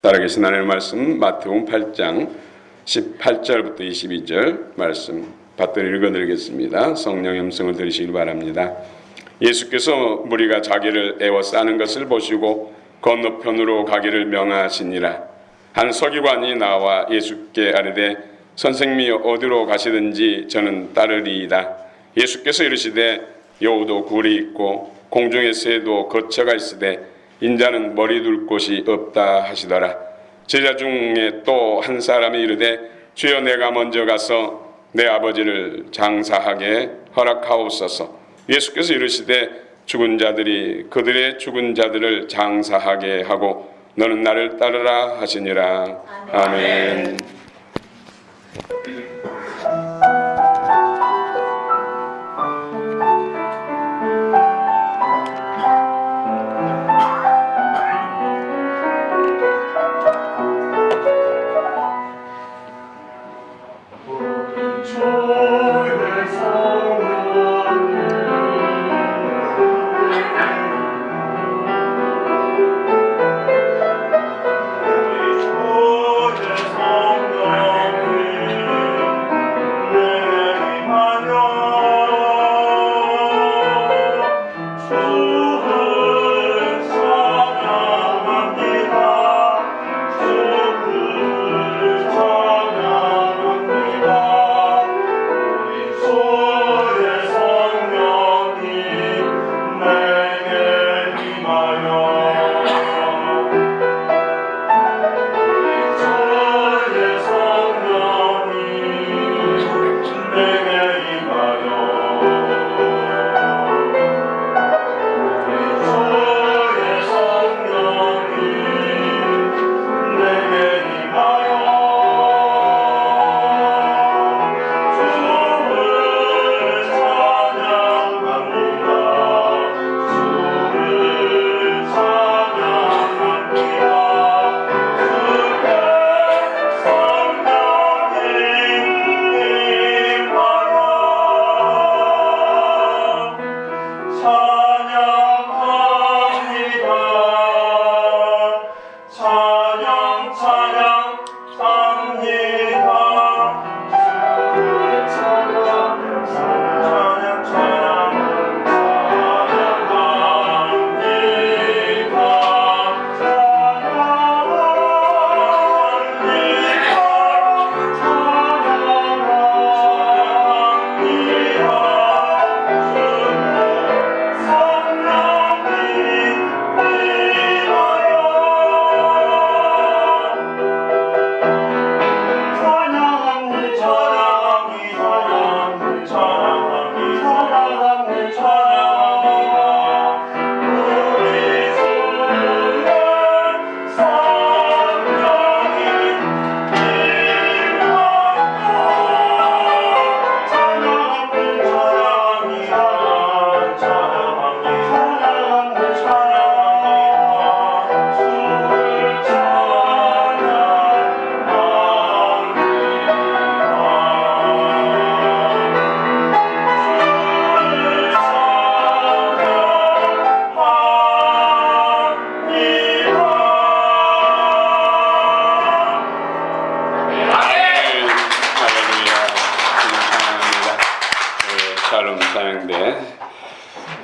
살아계신 하나님의 말씀 마태복음 8장 18절부터 22절 말씀 받들어 읽어드리겠습니다. 성령 음성을 들으시길 바랍니다. 예수께서 무리가 자기를 애워싸는 것을 보시고 건너편으로 가기를 명하시니라. 한 서기관이 나와 예수께 아뢰되 선생님이 어디로 가시든지 저는 따르리이다. 예수께서 이르시되 여우도 굴이 있고 공중의 새도 거처가 있으되 인자는 머리 둘 곳이 없다 하시더라. 제자 중에 또 한 사람이 이르되 주여 내가 먼저 가서 내 아버지를 장사하게 허락하옵소서. 예수께서 이르시되 죽은 자들이 그들의 죽은 자들을 장사하게 하고 너는 나를 따르라 하시니라. 아멘.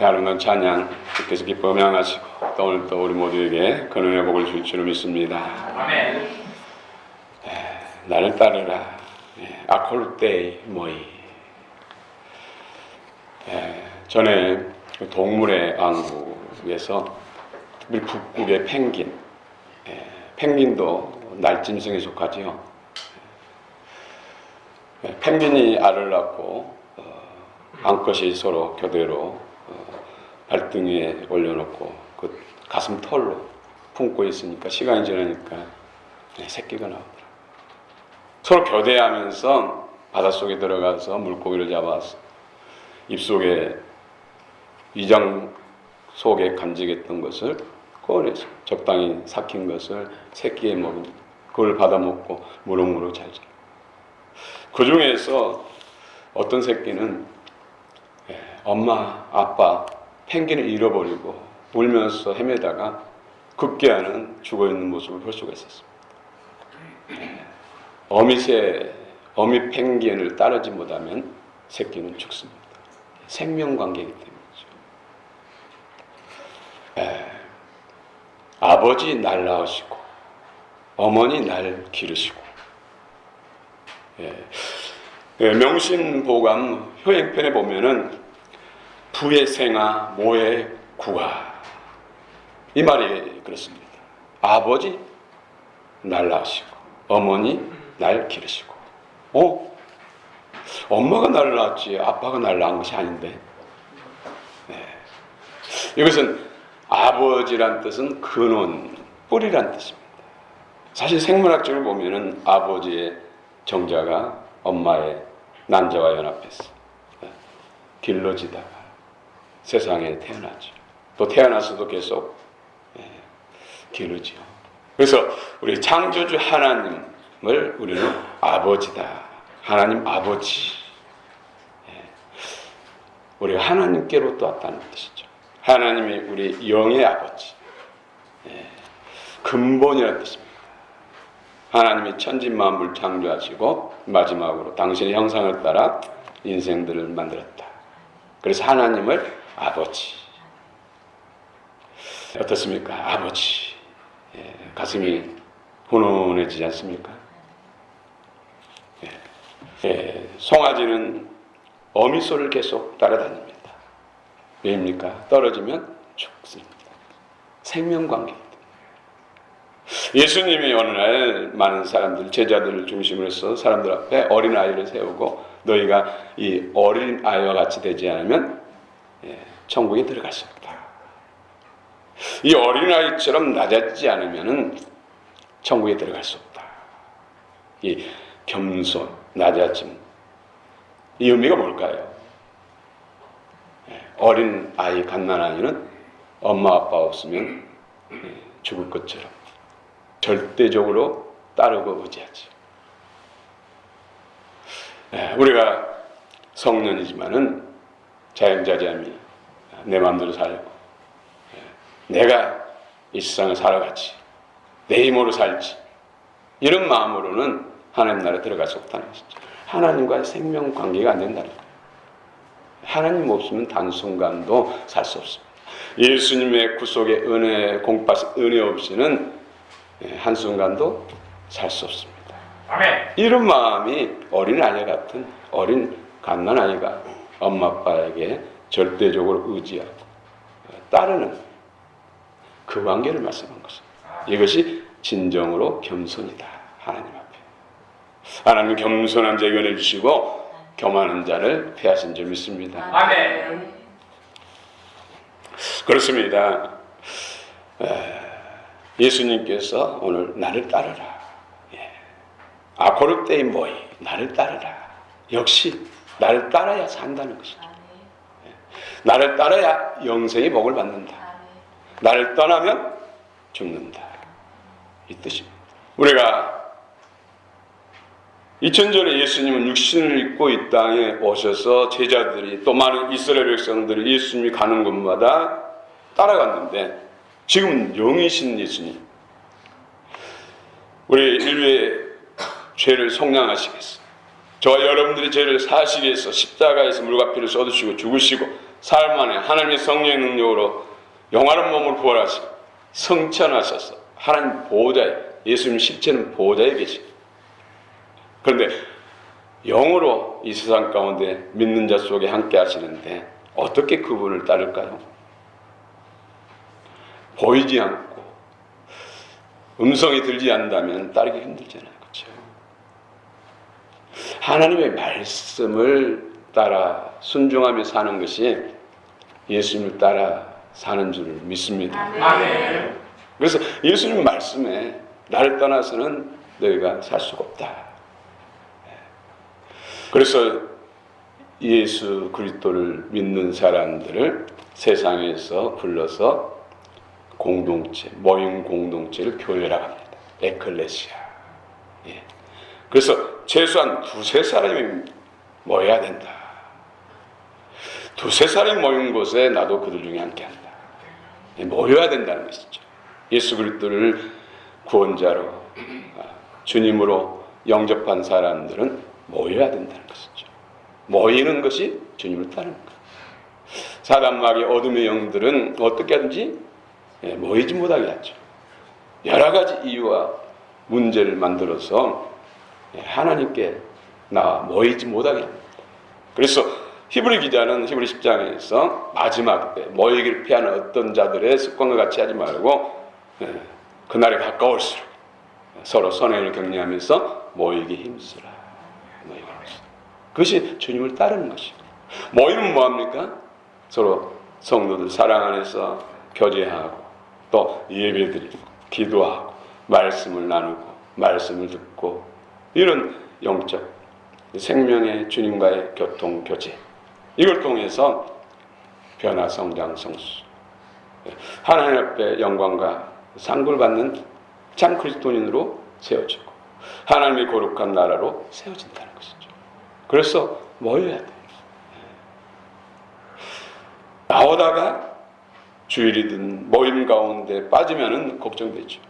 아름다운 찬양 주께서 기뻐 명하시고 또 오늘 또 우리 모두에게 그늘의 복을 줄 줄을 믿습니다. 아멘. 나를 따르라. 아콜테이 모이. 전에 동물의 왕국에서 특히 북극의 펭귄, 펭귄도 날짐승에 속하지요. 펭귄이 알을 낳고 암컷이 서로 교대로 발등에 올려놓고 그 가슴 털로 품고 있으니까 시간이 지나니까 새끼가 나오더라. 서로 교대하면서 바닷속에 들어가서 물고기를 잡아서 입속에 위장 속에 간직했던 것을 꺼내서 적당히 삭힌 것을 새끼에 먹은 그걸 받아먹고 무럭무럭 잘 자라. 그 중에서 어떤 새끼는 엄마, 아빠, 펭귄을 잃어버리고 울면서 헤매다가 급기야는 죽어있는 모습을 볼 수가 있었습니다. 어미 펭귄을 따르지 못하면 새끼는 죽습니다. 생명관계이기 때문이죠. 아버지 날 낳으시고 어머니 날 기르시고, 명신보감 효행편에 보면은 부의 생아 모의 구아, 이 말이 그렇습니다. 아버지 날 낳으시고 어머니 날 기르시고. 엄마가 날 낳았지 아빠가 날 낳은 것이 아닌데. 이것은 아버지란 뜻은 근원, 뿌리란 뜻입니다. 사실 생물학적으로 보면은 아버지의 정자가 엄마의 난자와 연합해서 길러지다가 세상에 태어나죠. 또 태어나서도 계속 기르죠. 그래서 우리 창조주 하나님을 우리는 아버지다. 하나님 아버지. 우리가 하나님께로부터 왔다는 뜻이죠. 하나님이 우리 영의 아버지. 근본이라는 뜻입니다. 하나님이 천지만물 창조하시고 마지막으로 당신의 형상을 따라 인생들을 만들었다. 그래서 하나님을 아버지. 어떻습니까? 아버지. 가슴이 훈훈해지지 않습니까? 송아지는 어미소를 계속 따라다닙니다. 왜입니까? 떨어지면 죽습니다. 생명관계입니다. 예수님이 어느 날 많은 사람들, 제자들을 중심으로 해서 사람들 앞에 어린아이를 세우고 너희가 이 어린아이와 같이 되지 않으면 천국에 들어갈 수 없다. 이 어린아이처럼 낮아지지 않으면 천국에 들어갈 수 없다. 이 겸손, 낮아짐, 이 의미가 뭘까요? 어린아이, 갓난아이는 엄마 아빠 없으면 죽을 것처럼 절대적으로 따르고 의지하지. 우리가 성년이지만은 자연자재함이 내 마음대로 살고 내가 이 세상을 살아가지, 내 힘으로 살지, 이런 마음으로는 하나님 나라에 들어갈 수 없다는 것이죠. 하나님과의 생명 관계가 안 된다는 거예요. 하나님 없으면 단순간도 살 수 없습니다. 예수님의 구속의 은혜, 공파신 은혜 없이는 한순간도 살 수 없습니다. 아멘. 이런 마음이 어린아이 같은 어린 갓난아이가 엄마 아빠에게 절대적으로 의지하고 따르는 그 관계를 말씀한 것입니다. 이것이 진정으로 겸손이다. 하나님 앞에. 하나님 겸손한 자에게 은혜 주시고 교만한 자를 패하신 줄 믿습니다. 아멘. 그렇습니다. 예수님께서 오늘 나를 따르라. 아코르테이 모이, 나를 따르라. 역시 나를 따라야 산다는 것이죠. 나를 따라야 영생의 복을 받는다. 나를 떠나면 죽는다. 이 뜻입니다. 우리가 2000전에 예수님은 육신을 입고 이 땅에 오셔서 제자들이 또 많은 이스라엘 백성들이 예수님이 가는 곳마다 따라갔는데 지금은 영이신 예수님, 우리 인류의 죄를 속량하시겠어. 저와 여러분들의 죄를 사시기 위해서 십자가에서 물과 피를 쏟으시고 죽으시고 사흘 만에 하나님의 성령의 능력으로 영원한 몸을 부활하시고 성천하셔서 하나님 보호자에, 예수님 실체는 보호자에 계시고, 그런데 영으로 이 세상 가운데 믿는 자 속에 함께 하시는데 어떻게 그분을 따를까요? 보이지 않고 음성이 들지 않는다면 따르기 힘들잖아요. 그렇죠? 하나님의 말씀을 따라 순종하며 사는 것이 예수님을 따라 사는 줄 믿습니다. 아멘. 그래서 예수님 말씀에 나를 떠나서는 너희가 살 수가 없다. 그래서 예수 그리스도를 믿는 사람들을 세상에서 불러서 공동체, 모임 공동체를 교회라고 합니다. 에클레시아. 그래서 최소한 2-3사람이 모여야 된다. 2-3사람이 모인 곳에 나도 그들 중에 함께 한다. 모여야 된다는 것이죠. 예수 그리스도를 구원자로 주님으로 영접한 사람들은 모여야 된다는 것이죠. 모이는 것이 주님을 따르는 거예요. 사단마귀 어둠의 영들은 어떻게 하든지 모이지 못하게 하죠. 여러 가지 이유와 문제를 만들어서 하나님께 나와 모이지 못하게 합니다. 그래서 히브리 기자는 히브리 10장에서 마지막 때 모이기를 피하는 어떤 자들의 습관과 같이 하지 말고 그날이 가까울수록 서로 선행을 격려하면서 모이기 힘쓰라. 그것이 주님을 따르는 것이고, 모이면 뭐합니까? 서로 성도들 사랑 안에서 교제하고 또 예배드리고 기도하고 말씀을 나누고 말씀을 듣고 이런 영적 생명의 주님과의 교통 교제, 이걸 통해서 변화 성장 성수, 하나님 앞에 영광과 상급을 받는 참 그리스도인으로 세워지고 하나님의 거룩한 나라로 세워진다는 것이죠. 그래서 모여야 돼요. 나오다가 주일이든 모임 가운데 빠지면은 걱정되죠.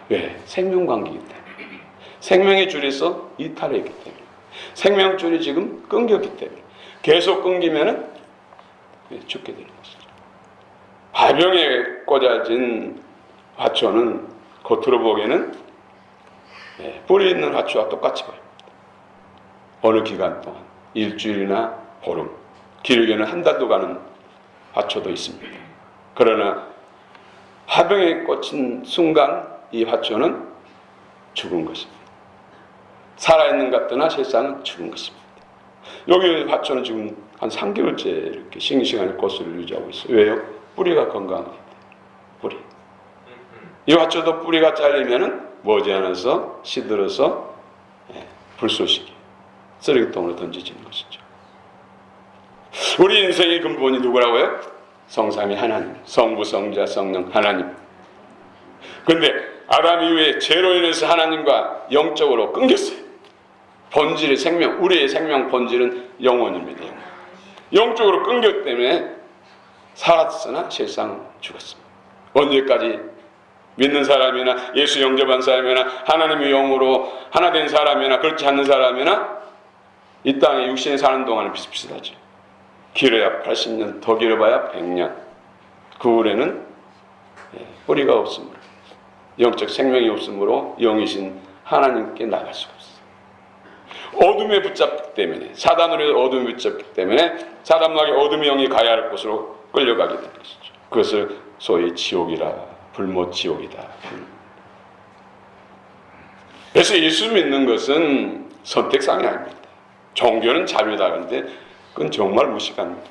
왜? 생명관계이기 때문에. 생명의 줄에서 이탈했기 때문에. 생명줄이 지금 끊겼기 때문에. 계속 끊기면은 죽게 되는 것이죠. 화병에 꽂아진 화초는 겉으로 보기에는 뿌리 있는 화초와 똑같이 보입니다. 어느 기간 동안 일주일이나 보름, 길게는 한 달도 가는 화초도 있습니다. 그러나 화병에 꽂힌 순간 이 화초는 죽은 것입니다. 살아있는 것 같으나 실상은 죽은 것입니다. 여기 화초는 지금 한 3개월째 이렇게 싱싱한 꽃을 유지하고 있어요. 왜요? 뿌리가 건강하기 때문에. 뿌리. 이 화초도 뿌리가 잘리면은 머지않아서 시들어서 불쏘시개, 쓰레기통으로 던져지는 것이죠. 우리 인생의 근본이 누구라고요? 성삼위 하나님, 성부, 성자, 성령 하나님. 근데 아담 이후에 죄로 인해서 하나님과 영적으로 끊겼어요. 본질의 생명, 우리의 생명 본질은 영혼입니다. 영적으로 끊겼기 때문에 살았으나 실상 죽었습니다. 언제까지 믿는 사람이나 예수 영접한 사람이나 하나님의 영으로 하나 된 사람이나 그렇지 않는 사람이나 이 땅에 육신에 사는 동안은 비슷비슷하죠. 길어야 80년, 더 길어봐야 100년. 그 후에는 뿌리가 없으므로, 영적 생명이 없으므로 영이신 하나님께 나갈 수가 없어요. 어둠에 붙잡기 때문에, 사단으로 어둠에 붙잡기 때문에 사단마귀 어둠의 영이 가야 할 곳으로 끌려가게 된 것이죠. 그것을 소위 지옥이라, 불못 지옥이다. 그래서 예수 믿는 것은 선택상이 아닙니다. 종교는 자유다. 그런데 그건 정말 무식한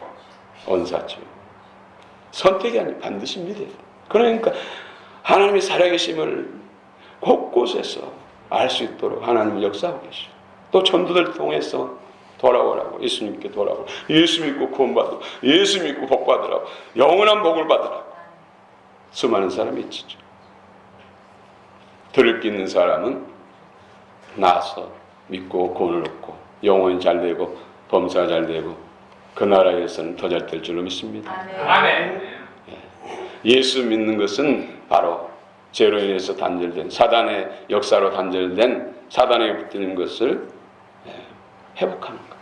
언사죠. 선택이 아니고 반드시 믿어요. 그러니까 하나님의 살아계심을 곳곳에서 알 수 있도록 하나님은 역사하고 계시죠. 또 전도들 통해서 돌아오라고, 예수님께 돌아오라고, 예수 믿고 구원받으라고, 예수 믿고 복받으라고, 영원한 복을 받으라고 수많은 사람이 있죠. 들을 게 있는 사람은 나서 믿고 구원을 얻고 영혼이 잘 되고 범사가 잘 되고 그 나라에서는 더 잘 될 줄로 믿습니다. 아멘. 예수 믿는 것은 바로 죄로 인해서 단절된, 사단의 역사로 단절된, 사단에게 붙는 것을 회복하는 것.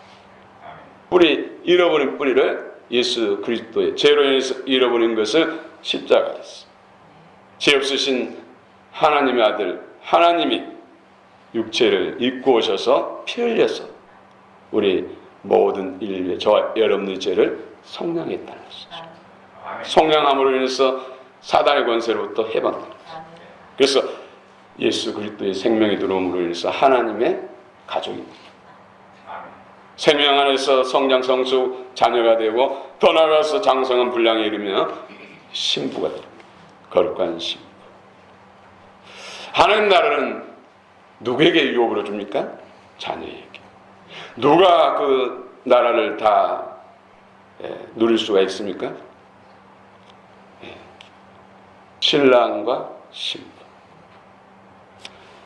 뿌리, 잃어버린 뿌리를 예수 그리스도의 죄로 인해서 잃어버린 것을 십자가에 했어. 죄 없으신 하나님의 아들 하나님이 육체를 입고 오셔서 피 흘려서 우리 모든 인류의, 저와 여러분의 죄를 속량했다는 것이죠. 속량함으로 인해서 사단의 권세로부터 해방됩니다. 그래서 예수 그리스도의 생명이 들어옴으로 인해서 하나님의 가족입니다. 생명 안에서 성장 성수 자녀가 되고 더 나아가서 장성한 분량에 이르며 신부가 됩니다. 거룩한 신부. 하나님 나라는 누구에게 유업으로 줍니까? 자녀에게. 누가 그 나라를 다 누릴 수가 있습니까? 신랑과 신부.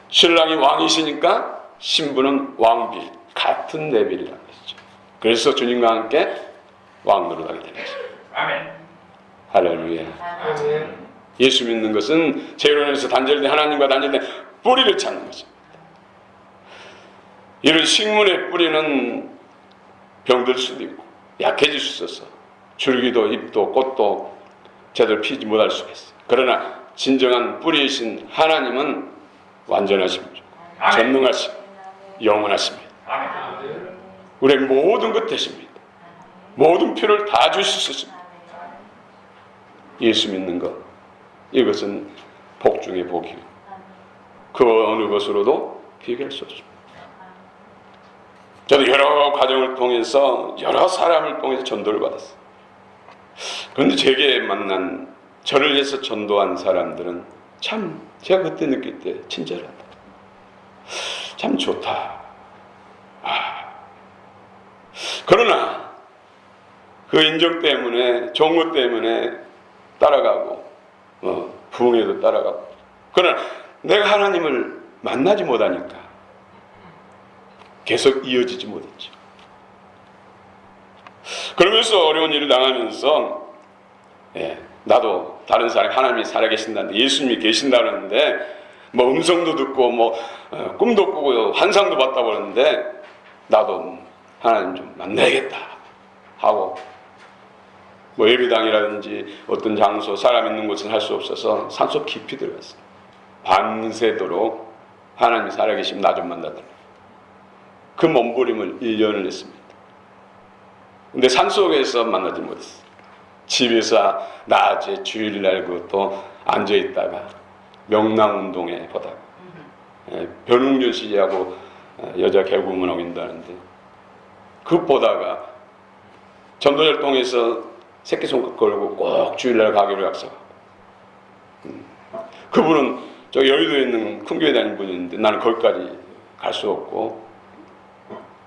신랑이 왕이시니까 신부는 왕비, 같은 레벨이라는 것이죠. 그래서 주님과 함께 왕 노릇하게 되는 것입니다. 아멘. 할렐루야. 아멘. 예수 믿는 것은 재론에서 단절된 하나님과 단절된 뿌리를 찾는 것입니다. 이런 식물의 뿌리는 병들 수도 있고 약해질 수 있어서 줄기도 잎도 꽃도 제대로 피지 못할 수가 있어요. 그러나 진정한 뿌리이신 하나님은 완전하십니다. 전능하시고 영원하십니다. 우리의 모든 것 되십니다. 모든 필요를 다 줄 수 있습니다. 예수 믿는 것, 이것은 복 중의 복이요, 그 어느 것으로도 비교할 수 없습니다. 저도 여러 과정을 통해서 여러 사람을 통해서 전도를 받았어요. 그런데 제게 만난, 저를 위해서 전도한 사람들은 참 제가 그때 느낄 때 친절하다, 참 좋다. 그러나 그 인적 때문에, 좋은 것 때문에 따라가고 부흥에도 따라가고, 그러나 내가 하나님을 만나지 못하니까 계속 이어지지 못했죠. 그러면서 어려운 일을 당하면서 나도 다른 사람이 하나님이 살아계신다는데, 예수님이 계신다는데 뭐 음성도 듣고 뭐 꿈도 꾸고 환상도 봤다고 그러는데 나도 하나님 좀 만나야겠다 하고, 뭐 예배당이라든지 어떤 장소, 사람 있는 곳은 할 수 없어서 산속 깊이 들어갔어요. 밤새도록 하나님이 살아계시면 나 좀 만나달라. 그 몸부림을 1년을 했습니다. 근데 산속에서 만나지 못했어요. 집에서 낮에 주일날 그것도 앉아있다가 명랑운동회 보다가, 변웅준 씨하고 여자 개구먼하고 있다는데 그거 보다가 전도활동에서 새끼손가락 걸고 꼭 주일날 가기로 약속하고, 그분은 저 여의도에 있는 큰 교회 다니는 분인데 나는 거기까지 갈 수 없고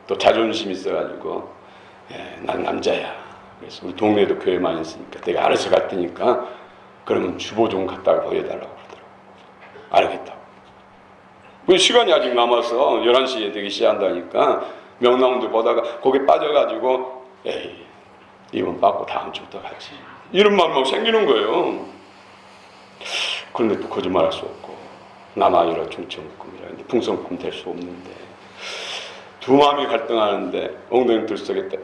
또 자존심이 있어가지고 난 남자야, 그래서 우리 동네에도 교회 많이 있으니까 내가 알아서 갈 테니까 그러면 주보 좀 갖다가 보여달라고 그러더라고. 알겠다고. 그 시간이 아직 남아서 11시에 되기 시작한다니까 명랑운동 보다가 거기 빠져가지고 에이 이번 받고 다음 주부터 가지, 이런 마음이 생기는 거예요. 그런데 또 거짓말할 수 없고 남아이라 중천꿈이라 풍성꿈 될 수 없는데 두 마음이 갈등하는데 엉덩이 들썩였다.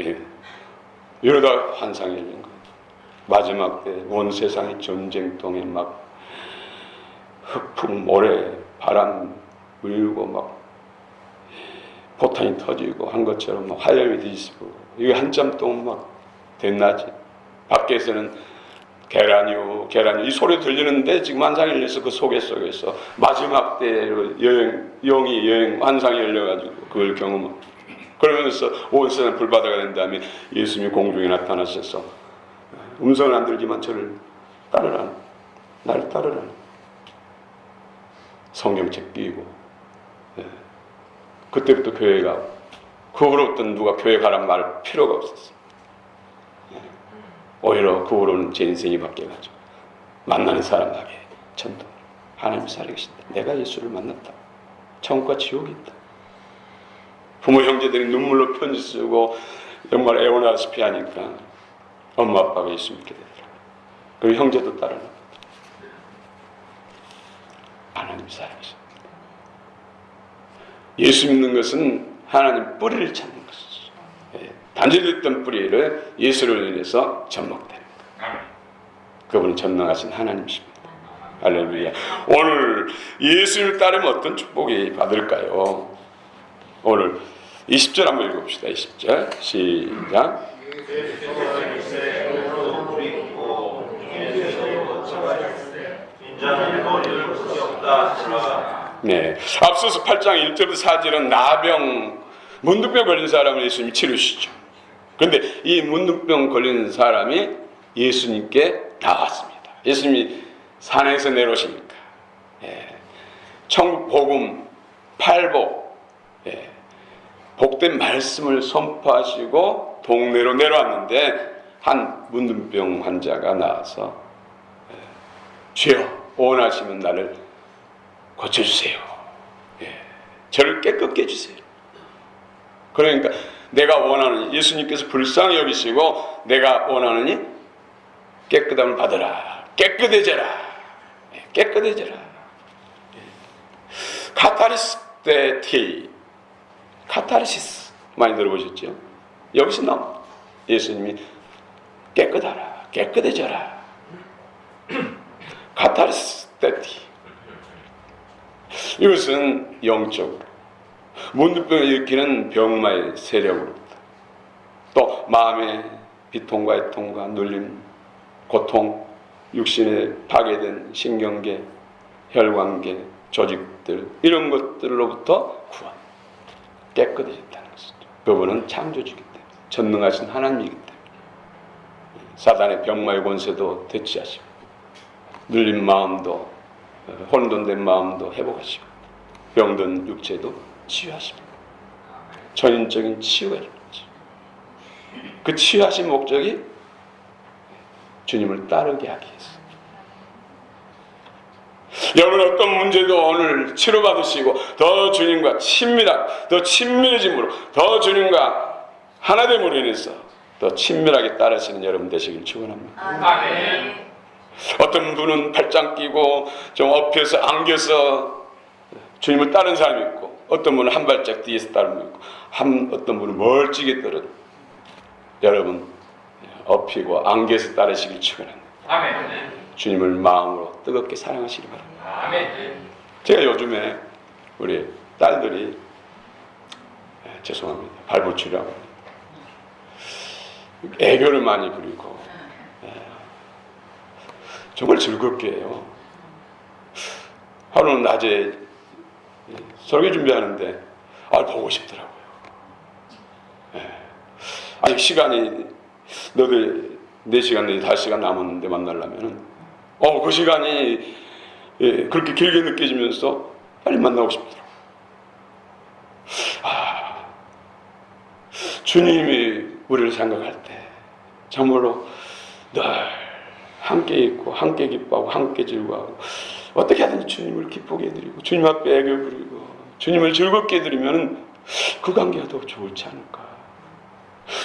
이러다 환상이 열린 거예요. 마지막 때 온 세상이 전쟁통에 막 흑풍, 모래, 바람 불고 막 포탄이 터지고 한 것처럼 막 화염이 뒤집고, 이게 한참 동안 막 대낮에 밖에서는 계란이요 이 소리 들리는데 지금 환상이 열려서 그 속에서 마지막 때 영이 환상이 열려가지고 그걸 경험하고, 그러면서 온 세상 불바다가 된 다음에 예수님이 공중에 나타나셔서 음성은 안 들지만 저를 따르라, 나를 따르라, 성경책 끼고, 그때부터 교회 가고, 그 후로부터 누가 교회 가란 말 필요가 없었어요. 오히려 그 후로는 제 인생이 바뀌어가지고 만나는 사람에게 전도, 하나님 살아계신다, 내가 예수를 만났다, 천국과 지옥이 있다. 부모 형제들이 눈물로 편지 쓰고 정말 애원하다시피 하니까 엄마 아빠가 예수 믿게 되더라고요. 그리고 형제도 따라나고, 하나님 살아계신다. 예수 믿는 것은 하나님 뿌리를 찾는 것이죠. 단절됐던 뿌리를 예수를 인해서 접목되는 것. 그분은 전능하신 하나님이십니다. 할렐루야. 오늘 예수를 따르면 어떤 축복이 받을까요? 오늘 20절 한번 읽어봅시다. 20절 시작. 네, 앞서서 8장 1절부터 4절은 나병, 문둥병 걸린 사람을 예수님이 치료시죠. 그런데 이 문둥병 걸린 사람이 예수님께 나왔습니다. 예수님이 산에서 내려오시니까 천국 복음, 팔복, 복된 말씀을 선포하시고 동네로 내려왔는데 한 문둥병 환자가 나와서 주여 원하시면 나를 고쳐주세요. 저를 깨끗게 해주세요. 그러니까 내가 원하는, 예수님께서 불쌍히 여기시고 내가 원하느니 깨끗함을 받으라, 깨끗해져라, 깨끗해져라. 카타르시스, 카타르시스 많이 들어보셨죠? 여기서 나온 예수님이 깨끗하라, 깨끗해져라. 카타르시스, 이것은 영적으로 문둥병을 일으키는 병마의 세력으로부터, 또 마음의 비통과 애통과 눌림, 고통, 육신에 파괴된 신경계, 혈관계, 조직들, 이런 것들로부터 구원, 깨끗해졌다는 것이죠. 그분은 창조주이기 때문에, 전능하신 하나님이기 때문에 사단의 병마의 권세도 대치하시고, 눌린 마음도, 혼돈된 마음도 회복하시고, 병든 육체도 치유하십니다. 전인적인 치유가 일어나죠. 그 치유하신 목적이 주님을 따르게 하기 위해서. 여러분 어떤 문제도 오늘 치료받으시고 더 주님과 더 친밀해짐으로, 더 주님과 하나됨으로 인해서 더 친밀하게 따르시는 여러분 되시길 축원합니다. 아멘. 어떤 분은 팔짱 끼고 좀 엎여서 안겨서 주님을 따르는 사람이 있고, 어떤 분은 한 발짝 뒤에서 따르는 분 있고, 어떤 분은 멀찍이 따르는. 여러분 엎이고 안겨서 따르시길 축원합니다. 아멘. 주님을 마음으로 뜨겁게 사랑하시기 바랍니다. 아멘. 제가 요즘에 우리 딸들이 죄송합니다, 발부치라고 애교를 많이 부리고 정말 즐겁게 해요. 하루는 낮에 설교 준비하는데 보고 싶더라고요. 아직 시간이 너들 4시간 내지 5시간 남았는데 만나려면은 그 시간이 그렇게 길게 느껴지면서 빨리 만나고 싶더라고요. 주님이 우리를 생각할 때 정말로 늘 함께 있고 함께 기뻐하고 함께 즐거워하고, 어떻게 하든지 주님을 기쁘게 해드리고 주님 앞에 애교 부리고 주님을 즐겁게 해드리면 그 관계가 더 좋지 않을까.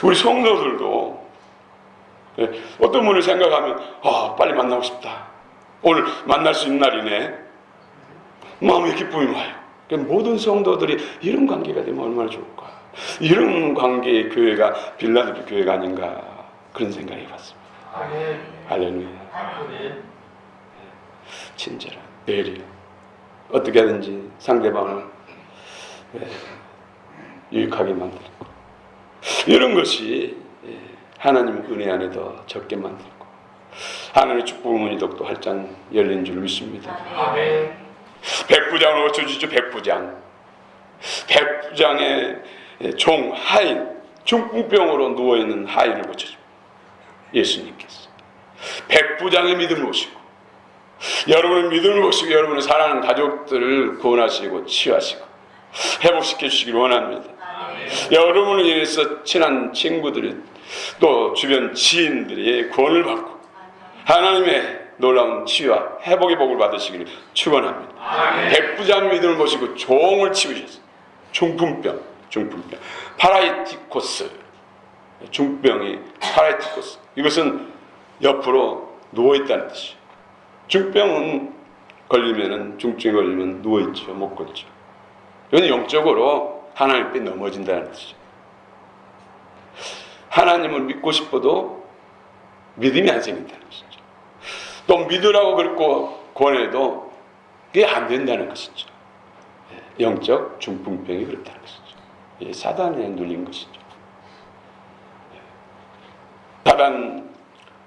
우리 성도들도 어떤 분을 생각하면 빨리 만나고 싶다, 오늘 만날 수 있는 날이네, 마음의 기쁨이 와요. 모든 성도들이 이런 관계가 되면 얼마나 좋을까. 이런 관계의 교회가 빌라델피아 교회가 아닌가, 그런 생각이 해봤습니다. 아멘. 할렐루야. 아멘. 친절한 배려, 어떻게 하든지 상대방을 유익하게 만들고, 이런 것이 하나님 은혜 안에 더 적게 만들고 하나님의 축복의 문이 더욱더 활짝 열린 줄 믿습니다. 아멘. 백부장을 고쳐주죠. 백부장의 종 하인, 중풍병으로 누워있는 하인을 고쳐줍니다. 예수님께서 백부장의 믿음을 보시고, 여러분의 믿음을 보시고, 여러분의 사랑하는 가족들을 구원하시고 치유하시고 회복시켜 주시길 원합니다. 여러분을 인해서 친한 친구들이, 또 주변 지인들이 구원을 받고 하나님의 놀라운 치유와 회복의 복을 받으시기를 축원합니다. 백부장 믿음을 보시고 종을 치우셨어요. 중풍병, 파라이티코스, 중병이 파라이티코스, 이것은 옆으로 누워있다는 뜻이에요. 중병은 중증에 걸리면 누워있죠, 못 걷죠. 이건 영적으로 하나님 앞에 넘어진다는 뜻이죠. 하나님을 믿고 싶어도 믿음이 안 생긴다는 것이죠. 또 믿으라고 그렇고 권해도 그게 안 된다는 것이죠. 영적 중풍병이 그렇다는 것이죠. 사단에 눌린 것이죠. 다른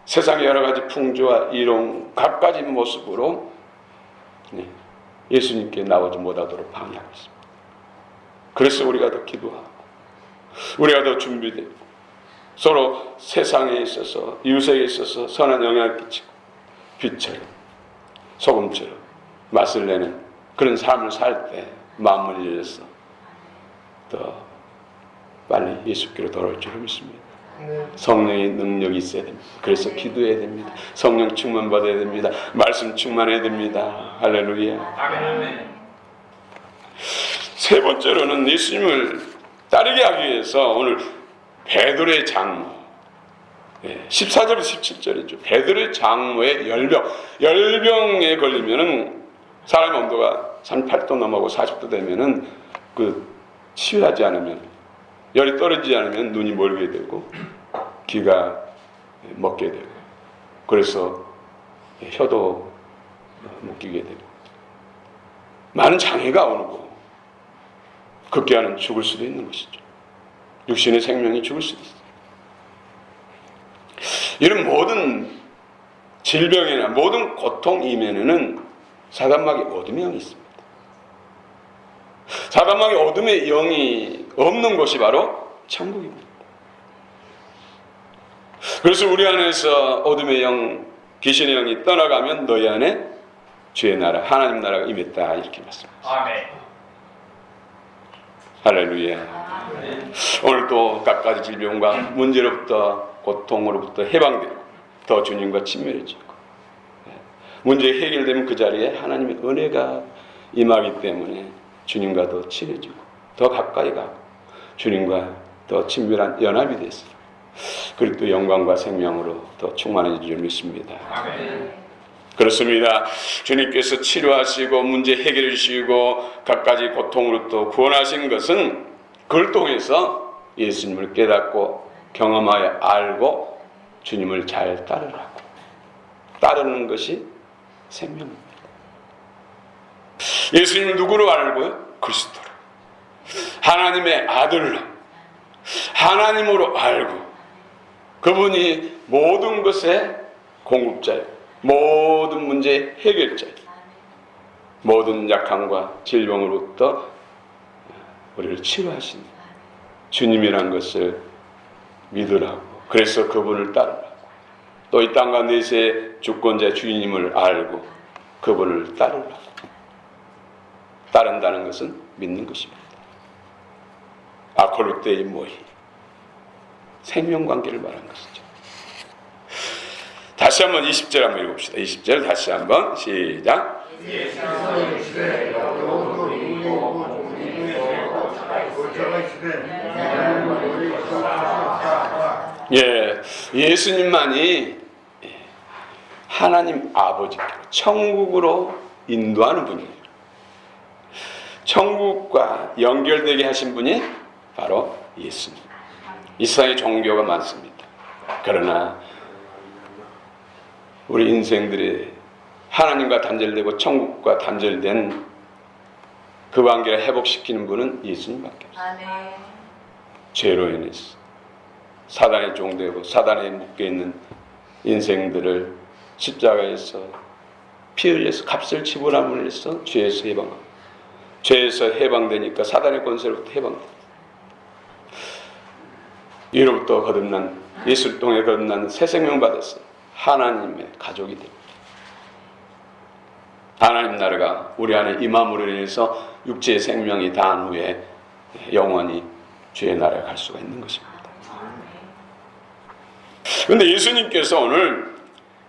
세상의 여러 가지 풍조와 이론, 각가지 모습으로 예수님께 나오지 못하도록 방해하고 있습니다. 그래서 우리가 더 기도하고, 우리가 더 준비되고, 서로 세상에 있어서, 이웃에게 있어서 선한 영향을 끼치고 빛처럼 소금처럼 맛을 내는 그런 삶을 살 때 마음을 열려서 더 빨리 예수께로 돌아올 줄을 믿습니다. 성령의 능력이 있어야 됩니다. 그래서 기도해야 됩니다. 성령 충만 받아야 됩니다. 말씀 충만해야 됩니다. 할렐루야. 아멘. 세 번째로는 예수님을 따르게 하기 위해서 오늘 베드로의 장로, 14절부터 17절이죠. 베드로의 장모의 열병에 걸리면은 사람의 온도가 38도 넘어가고 40도 되면은 치유하지 않으면, 열이 떨어지지 않으면 눈이 멀게 되고 귀가 먹게 되고, 그래서 혀도 묶이게 되고 많은 장애가 오고 급기야는 죽을 수도 있는 것이죠. 육신의 생명이 죽을 수도 있어요. 이런 모든 질병이나 모든 고통 이면에는 사단마귀 어둠의 영이 있습니다. 사단마귀 어둠의 영이 없는 곳이 바로 천국입니다. 그래서 우리 안에서 어둠의 영, 귀신의 영이 떠나가면 너희 안에 주의 나라, 하나님 나라가 임했다, 이렇게 말씀합니다. 아멘. 할렐루야. 오늘도 각가지 질병과 문제로부터, 고통으로부터 해방되고 더 주님과 친밀해지고, 문제 해결되면 그 자리에 하나님의 은혜가 임하기 때문에 주님과 더 친해지고 더 가까이 가고 주님과 더 친밀한 연합이 돼서 그리고 또 영광과 생명으로 더 충만해질 줄 믿습니다. 아멘. 그렇습니다. 주님께서 치료하시고 문제 해결해 주시고 갖가지 고통으로부터 구원하신 것은 그걸 통해서 예수님을 깨닫고 경험하여 알고 주님을 잘 따르라고. 따르는 것이 생명입니다. 예수님을 누구로 알고요? 그리스도로. 하나님의 아들로. 하나님으로 알고 그분이 모든 것의 공급자예요. 모든 문제의 해결자예요. 모든 약함과 질병으로부터 우리를 치료하신 주님이란 것을 믿으라고. 그래서 그분을 따르라고. 또 이 땅 가운데서의 주권자 주님을 알고 그분을 따르라고. 따른다는 것은 믿는 것입니다. 아콜루테의 모임, 생명관계를 말한 것이죠. 다시 한번 20절 한번 읽읍시다. 20절 다시 한번 시작. 예, 예수님만이 하나님 아버지 천국으로 인도하는 분이에요. 천국과 연결되게 하신 분이 바로 예수님. 이 세상에 종교가 많습니다. 그러나 우리 인생들이 하나님과 단절되고 천국과 단절된 그 관계를 회복시키는 분은 예수님밖에 없어요. 죄로 인해서 사단에 종되고 사단에 묶여있는 인생들을 십자가에서 피 흘려서 값을 지불함을 해서 죄에서 해방하고, 죄에서 해방되니까 사단의 권세로부터 해방됩니다. 이로부터 거듭난, 예수를 통해 거듭난 새 생명 받아서 하나님의 가족이 됩니다. 하나님 나라가 우리 안에 임함으로 인해서 육체의 생명이 다한 후에 영원히 주의 나라에 갈 수가 있는 것입니다. 그런데 예수님께서 오늘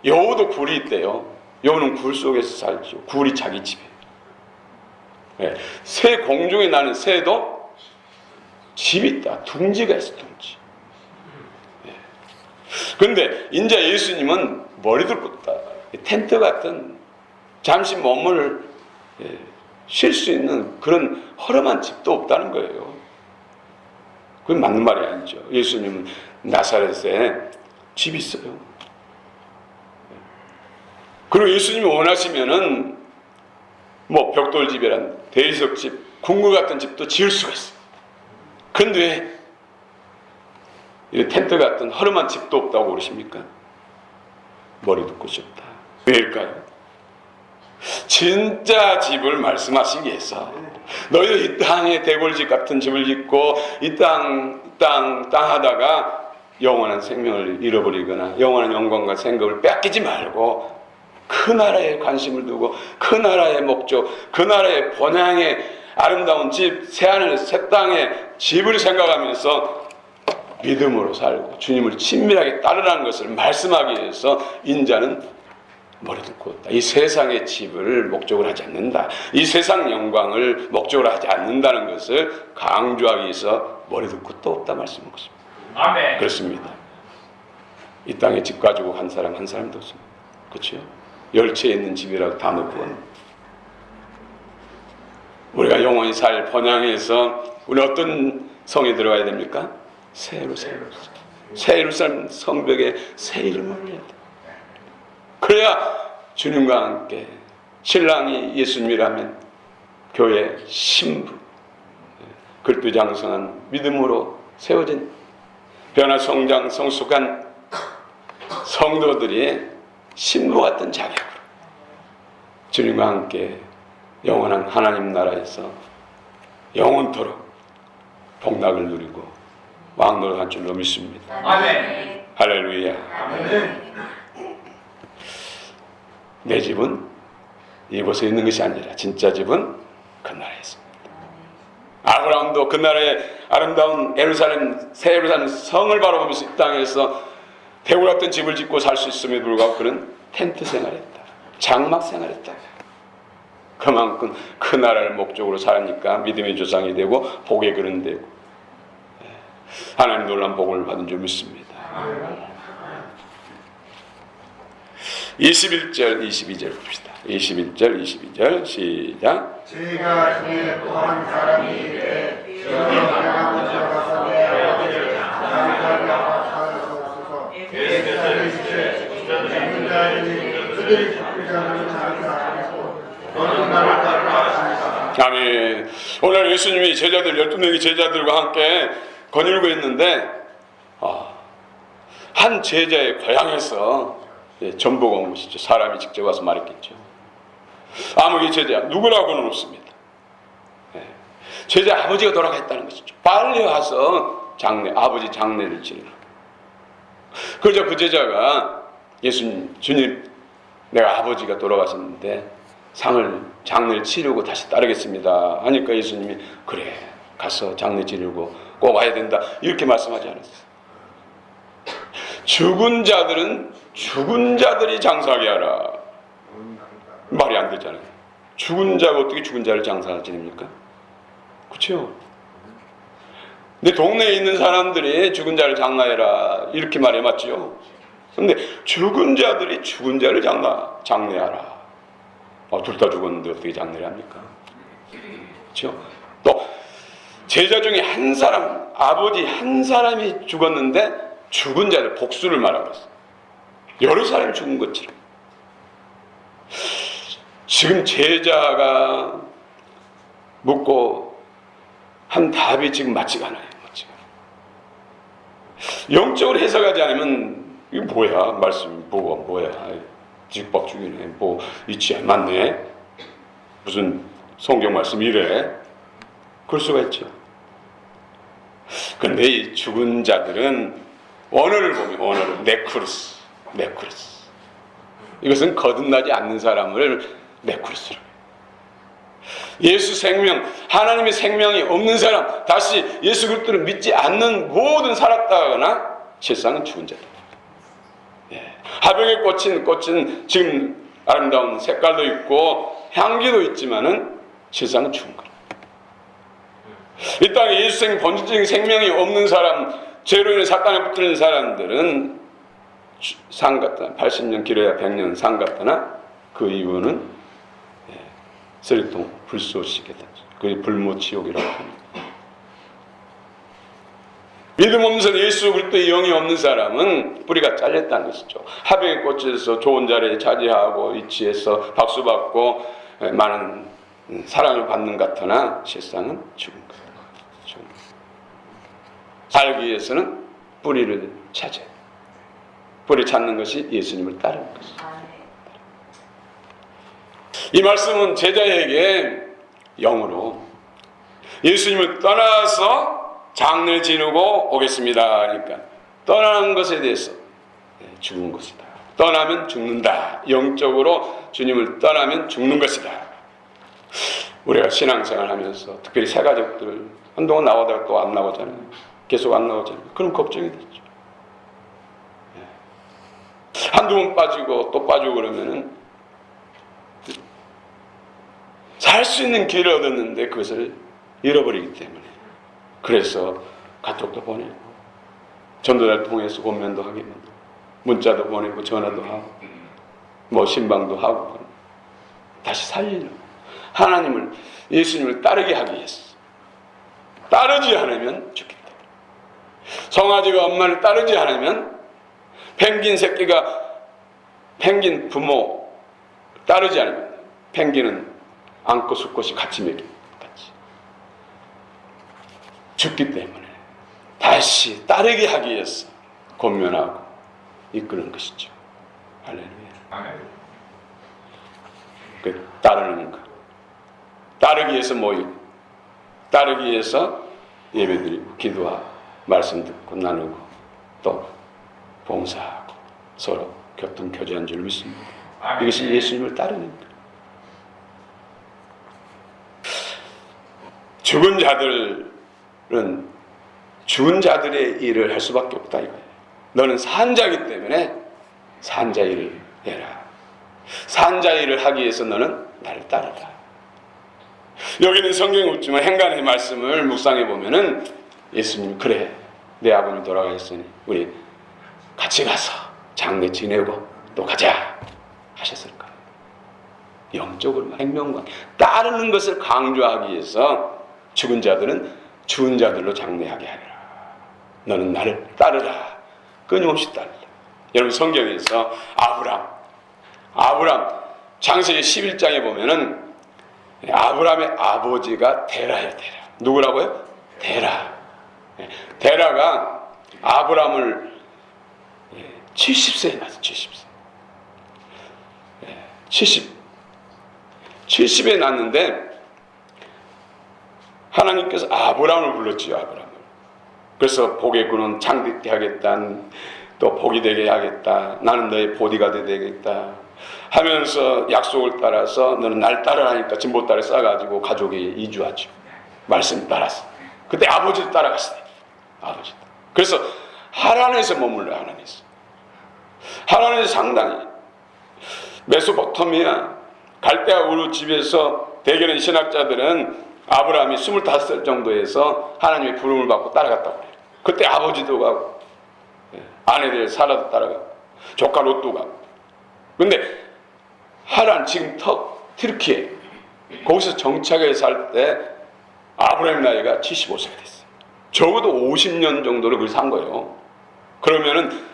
여우도 굴이 있대요. 여우는 굴 속에서 살죠. 굴이 자기 집이에요. 네. 새, 공중에 나는 새도 집이 있다. 둥지가 있어, 둥지. 네. 그런데 이제 예수님은 머리도 꽂다. 텐트 같은 잠시 몸을 쉴 수 있는 그런 허름한 집도 없다는 거예요. 그건 맞는 말이 아니죠. 예수님은 나사렛에 집이 있어요. 그리고 예수님이 원하시면은 뭐 벽돌집이란 대리석집, 궁궐 같은 집도 지을 수가 있어요. 그런데 이 텐트 같은 허름한 집도 없다고 그러십니까? 머리도 꽂이 없다. 왜일까요? 진짜 집을 말씀하시기 위해서 너희도 이 땅에 대궐집 같은 집을 짓고 이 땅 하다가 영원한 생명을 잃어버리거나 영원한 영광과 생각을 뺏기지 말고 그 나라에 관심을 두고 그 나라의 목적, 그 나라의 본향의 아름다운 집, 새하늘 새 땅에 집을 생각하면서 믿음으로 살고 주님을 친밀하게 따르라는 것을 말씀하기 위해서 인자는 머리도 꽂다. 이 세상의 집을 목적으로 하지 않는다. 이 세상 영광을 목적으로 하지 않는다는 것을 강조하기 위해서 머리도 꽂도 없다 말씀한 것입니다. 아멘. 그렇습니다. 이 땅에 집 가지고 간 사람 한 사람도 없습니다. 그렇죠? 열채에 있는 집이라도 다 놓고 갑니다. 우리가 영원히 살 번향에서 우리 어떤 성에 들어가야 됩니까? 새 예루살렘 성벽에 새 이름을 올려야 돼. 그래야 주님과 함께 신랑이 예수님이라면 교회 신부 글두장성한 믿음으로 세워진 변화 성장 성숙한 성도들이 신부 같은 자격으로 주님과 함께 영원한 하나님 나라에서 영원토록 복락을 누리고 왕노릇할 줄로 믿습니다. 아멘. 할렐루야. 아멘. 내 집은 이곳에 있는 것이 아니라 진짜 집은 그 나라에 있습니다. 아브라함도 그 나라의 아름다운 새 예루살렘 성을 바라보면서 이 땅에서 대우 같은 집을 짓고 살 수 있음에도 불구하고 그는 텐트 생활했다. 장막 생활했다. 그만큼 그 나라를 목적으로 살으니까 믿음의 조상이 되고 복의 그릇 되고 하나님 놀라운 복을 받은 줄 믿습니다. 21절 22절 봅시다. 21절 22절 시작. 저희가 중에 또 한 사람이 이르되 시온에 가나안 들어가서 내 아버지를 장사하게 하소서. 예수께서 이르시되 죽는 자들이 그들이 죽을 자들을 장사하시고 너는 나를 따르라 하시니라. 아멘. 오늘 예수님이 제자들 12명의 제자들과 함께 거닐고 있는데 한 제자의 고향에서 전보가 온 것이죠. 사람이 직접 와서 말했겠죠. 아무개 제자 누구라고는 없습니다. 제자 아버지가 돌아가셨다는 것이죠. 빨리 와서 아버지 장례를 치르라. 그러자 그 제자가 예수님, 주님, 내가 아버지가 돌아가셨는데 장례를 치르고 다시 따르겠습니다 하니까 예수님이 그래 가서 장례 치르고 꼭 와야 된다 이렇게 말씀하지 않았어요. 죽은 자들은 죽은 자들이 장사하게 하라. 말이 안 되잖아요. 죽은 자가 어떻게 죽은 자를 장사하게 지냅니까? 그렇죠? 근데 동네에 있는 사람들이 죽은 자를 장사해라 이렇게 말해 맞죠? 근데 죽은 자들이 죽은 자를 장례하라. 둘 다 죽었는데 어떻게 장례를 합니까? 그렇죠? 또 제자 중에 한 사람, 아버지 한 사람이 죽었는데 죽은 자들 복수를 말하고 있어요. 여러 사람이 죽은 것처럼. 지금 제자가 묻고 한 답이 지금 맞지가 않아요. 영적으로 해석하지 않으면 이거 뭐야? 말씀이 뭐야? 직박죽이네. 이치 안 맞네. 무슨 성경 말씀 이래? 그럴 수가 있죠. 근데 이 죽은 자들은 원어를 보면 원어를 네크루스. 이것은 거듭나지 않는 사람을 네크루스로. 예수 생명, 하나님의 생명이 없는 사람, 다시 예수 그리스도를 믿지 않는 모든 살았다거나 실상은 죽은 자들. 화병에 꽂힌 지금 아름다운 색깔도 있고 향기도 있지만은 실상은 죽은 거예요. 이 땅에 예수 생명, 본질적인 생명이 없는 사람, 죄로 인해 사탄에 붙들린 사람들은 상 같다. 80년 길어야 100년 상 같다나 그 이유는 쓰리통 불쏘시개다. 그게 불모지옥이라고 합니다. 믿음 없는 예수 그리스도의 영이 없는 사람은 뿌리가 잘렸다는 것이죠. 화병에 꽂혀서 좋은 자리에 차지하고 위치해서 박수받고 많은 사랑을 받는 것 같으나 실상은 죽은 거예요. 살기 위해서는 뿌리를 찾아야 돼요. 뿌리 찾는 것이 예수님을 따르는 것이죠. 이 말씀은 제자에게 영으로 예수님을 떠나서 장례를 지르고 오겠습니다. 그러니까 떠나는 것에 대해서 죽은 것이다. 떠나면 죽는다. 영적으로 주님을 떠나면 죽는 것이다. 우리가 신앙생활 하면서 특별히 새 가족들 한동안 나오다가 또 안 나오잖아요. 계속 안 나오잖아요. 그럼 걱정이 되죠. 한두 번 빠지고 또 빠지고 그러면은 살 수 있는 길을 얻었는데 그것을 잃어버리기 때문에 그래서 가족도 보내고 전도자를 통해서 권면도 하게 만들고 문자도 보내고 전화도 하고 뭐 신방도 하고 다시 살리려고 하나님을 예수님을 따르게 하기 위해서. 따르지 않으면 죽겠다. 송아지가 엄마를 따르지 않으면 펭귄 새끼가 펭귄 부모 따르지 않으면 펭귄은 안고 수컷이 같이 먹입니다. 같이. 죽기 때문에 다시 따르게 하기 위해서 권면하고 이끄는 것이죠. 할렐루야. 아멘. 그 따르는 것. 따르기 위해서 모이고 따르기 위해서 예배드리고 기도하고 말씀 듣고 나누고 또 봉사하고 서로 교통교제한 줄 믿습니다. 아멘. 이것이 예수님을 따르는 것. 죽은 자들은 죽은 자들의 일을 할 수밖에 없다 이거예요. 너는 산자이기 때문에 산자 일을 해라. 산자 일을 하기 위해서 너는 나를 따르라. 여기는 성경에 없지만 행간의 말씀을 묵상해 보면은 예수님 그래 내 아버님 돌아가셨으니 우리 같이 가서 장례 지내고 또 가자 하셨을 거예요. 영적으로 생명과 따르는 것을 강조하기 위해서 죽은 자들은 죽은 자들로 장례하게 하리라. 너는 나를 따르라. 끊임없이 따르라. 여러분 성경에서 아브람 창세기 11장에 보면은 아브람의 아버지가 데라예요. 데라. 누구라고요? 데라. 데라가 아브람을 70세에 낳았어요. 70세. 70에 낳았는데 하나님께서 아브람을 불렀지요. 아브람을. 그래서 복의 군은 창듣게 하겠다. 또 복이 되게 하겠다. 나는 너의 보디가드 되겠다. 하면서 약속을 따라서 너는 날 따라하니까 진보딸을 싸가지고 가족이 이주하죠. 말씀 따라서. 그때 아버지도 따라갔어요. 아버지. 그래서 하란에서 머물러 하란에서. 하란에서 상당히 메소포타미아 갈대아 우르 집에서 대개는 신학자들은 아브라함이 25살 정도에서 하나님의 부름을 받고 따라갔다고 그래요. 그때 아버지도 가고 아내들 사라도 따라가고 조카 롯도 가고. 근데 하란 지금 튀르키예 거기서 정착해 살 때 아브라함 나이가 75세가 됐어요. 적어도 50년 정도를 그걸 산 거예요. 그러면은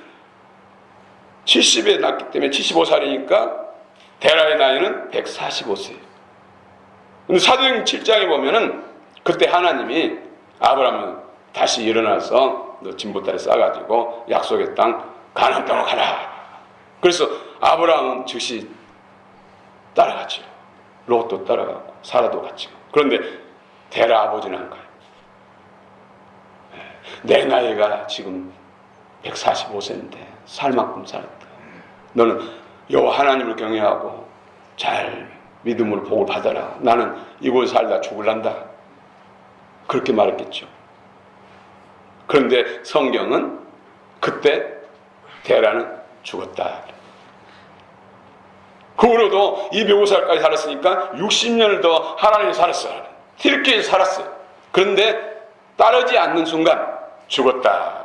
70에 낳기 때문에 75살이니까 데라의 나이는 145세예요. 근데 사도행 7장에 보면은 그때 하나님이 아브라함을 다시 일어나서 너 진보딸을 싸가지고 약속의 땅 가나안 땅으로 가라. 그래서 아브라함은 즉시 따라갔죠. 롯도 따라가고 사라도 같이. 그런데 데라 아버지는 안 가요. 내 나이가 지금 145세인데 살 만큼 살았다. 너는 여호와 하나님을 경외하고 잘 믿음으로 복을 받아라. 나는 이곳에 살다 죽을란다. 그렇게 말했겠죠. 그런데 성경은 그때 데라는 죽었다. 그 후로도 205살까지 살았으니까 60년을 더 하나님이 살았어요. 튀르키예에서 살았어요. 그런데 따르지 않는 순간 죽었다.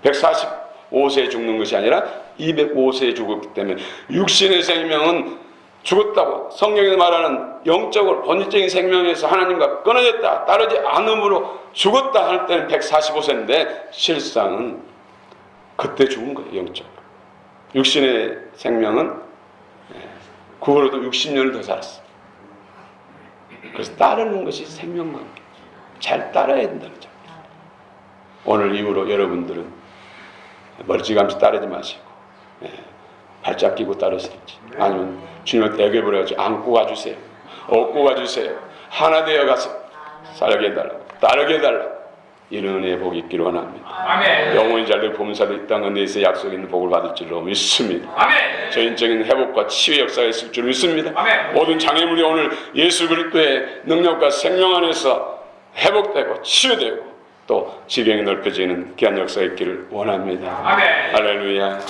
145세에 죽는 것이 아니라 205세에 죽었기 때문에 육신의 생명은 죽었다고 성경에서 말하는 영적으로 본질적인 생명에서 하나님과 끊어졌다. 따르지 않음으로 죽었다 할 때는 145세인데 실상은 그때 죽은 거예요. 영적으로. 육신의 생명은 그 후로도 60년을 더 살았어. 그래서 따르는 것이 생명관계. 잘 따라야 된다는 거죠. 오늘 이후로 여러분들은 멀찌감치 따르지 마시고 발짝 끼고 따르시든지 아니면 주님을 대게 부려가지고 안고 가주세요. 업고 가주세요. 하나 되어 가서 살게 해달라고 따르게 해달라고 이런 은혜의 복이 있기를 원합니다. 아멘. 영원히 잘되고 범사도 이 땅 은혜에서 약속 있는 복을 받을 줄로 믿습니다. 아멘. 전인적인 회복과 치유의 역사가 있을 줄 믿습니다. 아멘. 모든 장애물이 오늘 예수 그리스도의 능력과 생명 안에서 회복되고 치유되고 또 지경이 넓혀지는 귀한 역사가 있기를 원합니다. 아멘. 할렐루야.